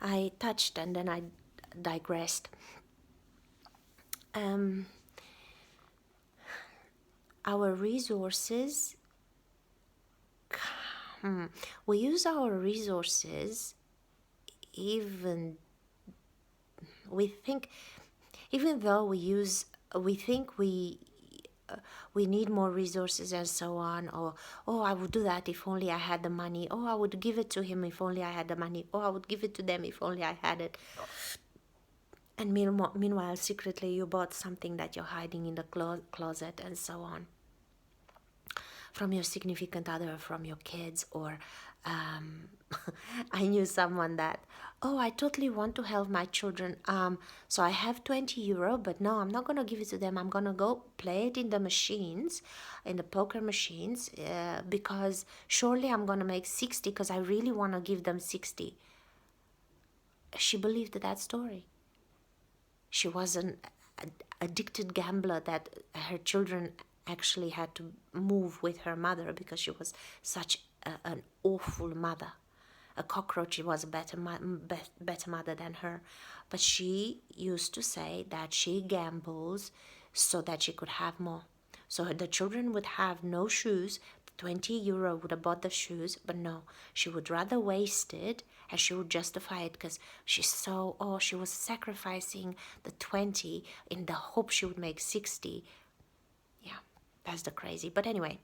I touched and then I digressed. Um, our resources, we use our resources even we think even though we think we need more resources and so on, or oh, I would do that if only I had the money, oh, I would give it to him if only I had the money, oh, I would give it to them if only I had it. And meanwhile secretly you bought something that you're hiding in the closet and so on, from your significant other, from your kids, or um, I knew someone that, oh, I totally want to help my children. So I have 20 euro, but no, I'm not going to give it to them. I'm going to go play it in the machines, in the poker machines, because surely I'm going to make 60 because I really want to give them 60. She believed that story. She was an addicted gambler that her children actually had to move with her mother because she was such an awful mother. A cockroach. She was a better mother than her. But she used to say that she gambles so that she could have more. So the children would have no shoes. 20 euro would have bought the shoes, but no, she would rather waste it, and she would justify it because she was sacrificing the 20 in the hope she would make 60. Yeah, that's the crazy. But anyway,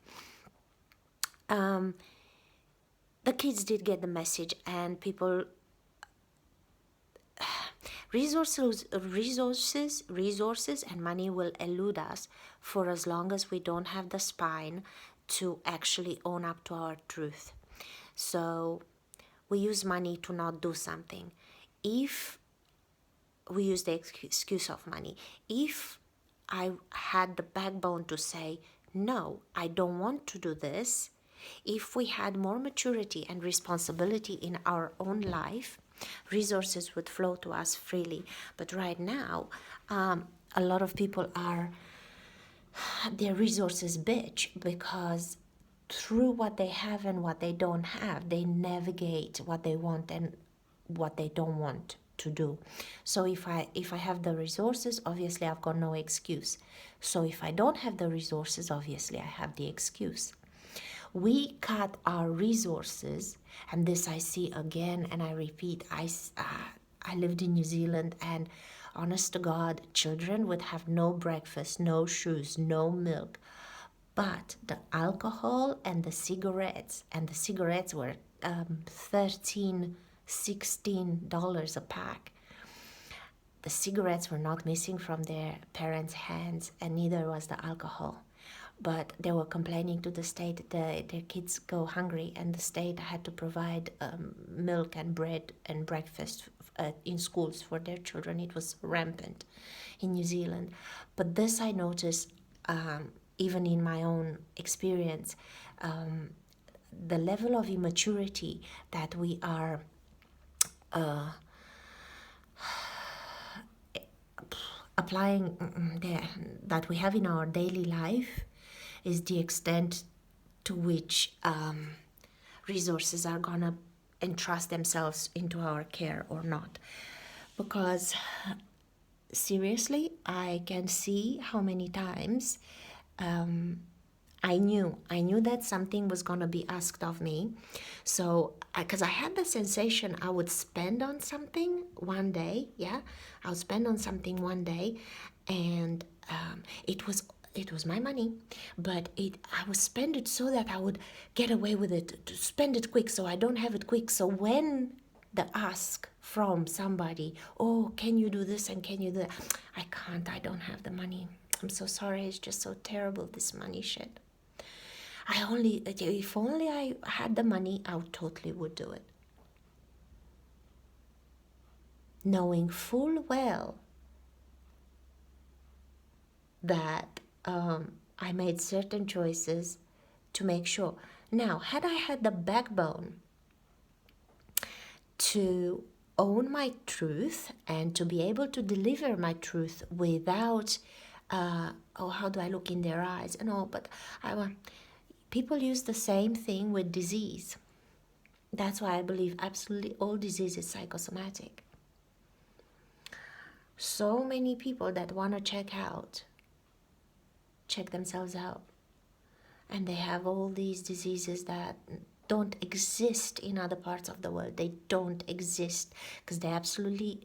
the kids did get the message, and people resources and money will elude us for as long as we don't have the spine to actually own up to our truth. So we use money to not do something. If we use the excuse of money, if I had the backbone to say, no, I don't want to do this, if we had more maturity and responsibility in our own life, resources would flow to us freely. But right now, a lot of people are their resources bitch because through what they have and what they don't have, they navigate what they want and what they don't want to do. So if I have the resources, obviously I've got no excuse. So if I don't have the resources, obviously I have the excuse. We cut our resources, and this I see again and I repeat. I lived in New Zealand, and honest to God, children would have no breakfast, no shoes, no milk. But the alcohol and the cigarettes were 13, $16 a pack. The cigarettes were not missing from their parents' hands, and neither was the alcohol. But they were complaining to the state that their kids go hungry, and the state had to provide milk and bread and breakfast in schools for their children. It was rampant in New Zealand. But this I noticed even in my own experience, the level of immaturity that we are applying that we have in our daily life is the extent to which resources are gonna entrust themselves into our care or not. Because seriously, I can see how many times I knew that something was gonna be asked of me. So, because I had the sensation I would spend on something one day, yeah, I would spend on something one day, and it was my money, but I would spend it so that I would get away with it, to spend it quick, so I don't have it quick. So when the ask from somebody, oh, can you do this and can you do that? I can't. I don't have the money. I'm so sorry. It's just so terrible, this money shit. If only I had the money, I totally would do it. Knowing full well that I made certain choices to make sure. Now, had I had the backbone to own my truth and to be able to deliver my truth without, oh, how do I look in their eyes? And all, but people use the same thing with disease. That's why I believe absolutely all disease is psychosomatic. So many people that want to check themselves out, and they have all these diseases that don't exist in other parts of the world. They don't exist because they absolutely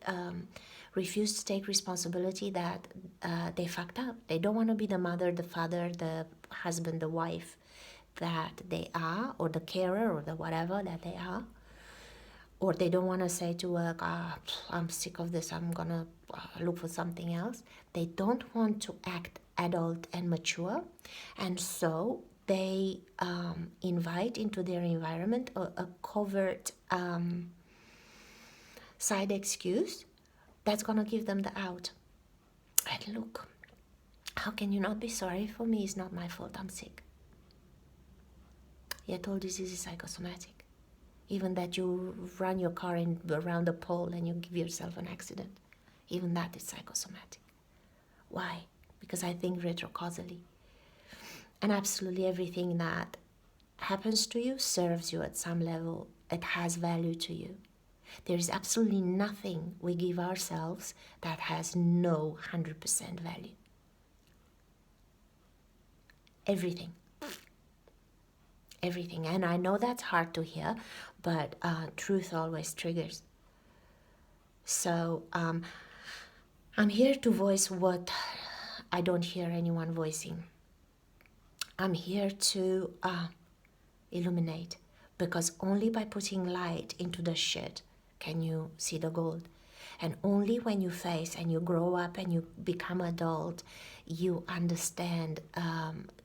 refuse to take responsibility that they fucked up. They don't want to be the mother, the father, the husband, the wife that they are, or the carer, or the whatever that they are. Or they don't want to say to work, I'm sick of this, I'm gonna look for something else. They don't want to act adult and mature, and so they invite into their environment a covert side excuse that's gonna give them the out. And look, how can you not be sorry for me? It's not my fault, I'm sick. Yet all disease is psychosomatic. Even that you run your car around a pole and you give yourself an accident, even that is psychosomatic. Why? Because I think retrocausally. And absolutely everything that happens to you serves you at some level. It has value to you. There is absolutely nothing we give ourselves that has no 100% value. Everything. Everything. And I know that's hard to hear, but truth always triggers. So I'm here to voice what I don't hear anyone voicing. I'm here to illuminate, because only by putting light into the shit can you see the gold. And only when you face and you grow up and you become adult, you understand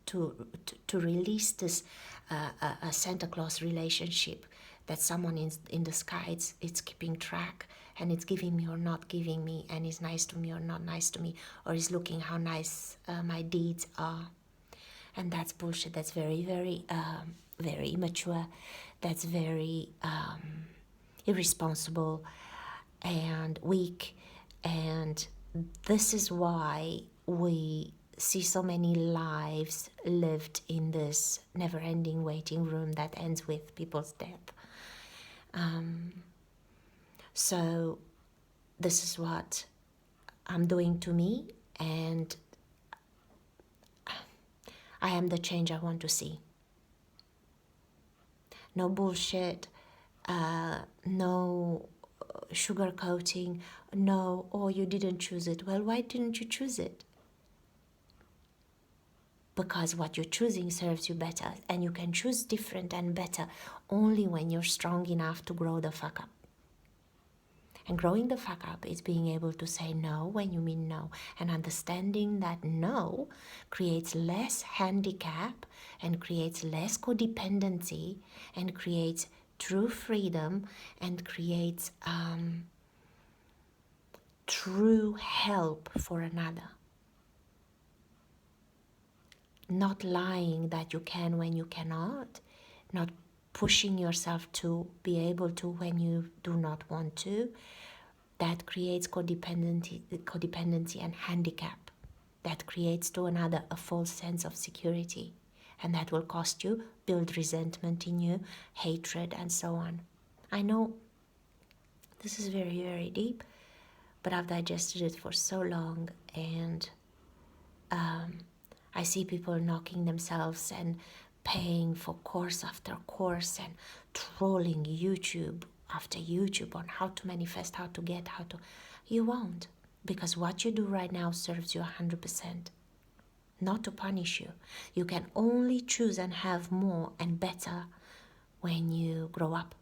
to release this Santa Claus relationship that someone in the sky, it's keeping track, and it's giving me or not giving me, and is nice to me or not nice to me, or is looking how nice my deeds are. And that's bullshit. That's very, very, very immature. That's very irresponsible and weak. And this is why we see so many lives lived in this never-ending waiting room that ends with people's death. So this is what I'm doing to me, and I am the change I want to see. No bullshit, no sugarcoating, no, oh, you didn't choose it. Well, why didn't you choose it? Because what you're choosing serves you better, and you can choose different and better only when you're strong enough to grow the fuck up. And growing the fuck up is being able to say no when you mean no, and understanding that no creates less handicap and creates less codependency and creates true freedom and creates true help for another. Not lying that you can when you cannot, not pushing yourself to be able to when you do not want to. That creates codependency and handicap. That creates to another a false sense of security. And that will cost you, build resentment in you, hatred, and so on. I know this is very, very deep, but I've digested it for so long, and I see people knocking themselves and paying for course after course and trolling YouTube after YouTube on how to manifest, how to get, how to... You won't, because what you do right now serves you 100%. Not to punish you. You can only choose and have more and better when you grow up.